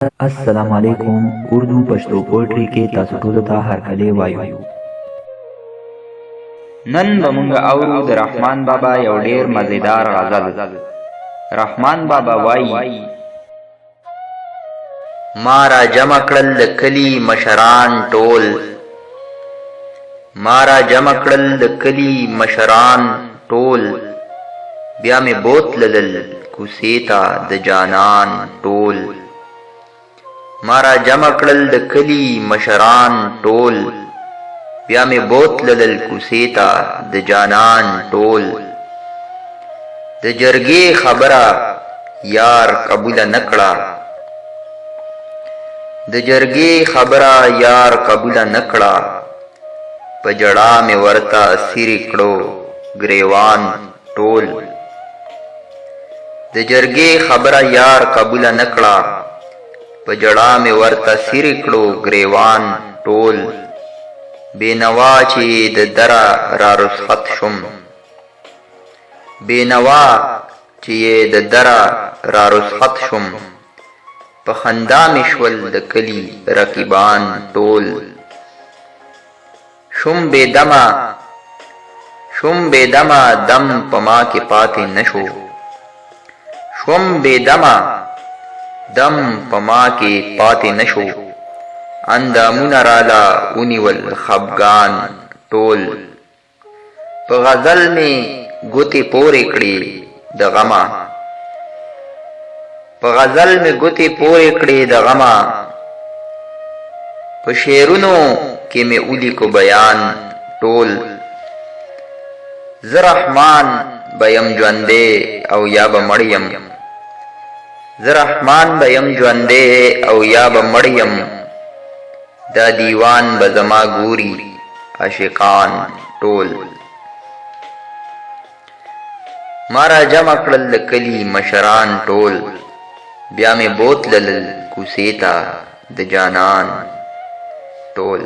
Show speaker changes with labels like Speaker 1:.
Speaker 1: अस्सलाम वालेकुम। उर्दू पश्तो पोएट्री के तاسو ټولو ته هرکلی وایو।
Speaker 2: نن به مونږ اورو د رحمان بابا یو ډیر مزیدار غزل. رحمان بابا وایي:
Speaker 3: ما را جمع کړل د کلی مشران ټول، ما را جمع کړل د کلی مشران ټول، بیا مې بوتلل کوڅې ته د جانان ټول. ما را جمع کړل د کلی مشران ټول، بیا مې بوتلل کوڅې ته د جانان ټول. د جرګې خبره یار قبوله نکړه، د جرګې خبره یار قبوله نکړه، په جړا مې ورته سیرې کړو ګریوان ټول. د جرګې خبره یار قبوله نکړه، په جړا مې ورته سیرې کړو ګریوان ټول. بېنوا چې د دره را رخصت شم، بېنوا چې د دره را رخصت شم، په خندا مې شول د کلي رقیبان ټول. شم بېدمه دم په ما کې پاتې نشو، شم بېدمه دم په ما کې پاتې نشو، اندامونه راله ونیول خفګان ټول. په غزل مې ګوتې پورې کړې د غمه، په غزل مې ګوتې پورې کړې د غمه، په شعرونو کې مې ولیکو بیان ټول. زه رحمان به یم ژوندی او یا به مړ یم، زه رحمان به یم ژوندی او یا به مړ یم، دا دیوان به زما ګوري عاشقان ټول. ما را جمع کړل د کلي مشران ټول، بیا مې بوتلل کوڅې ته د جانان ټول.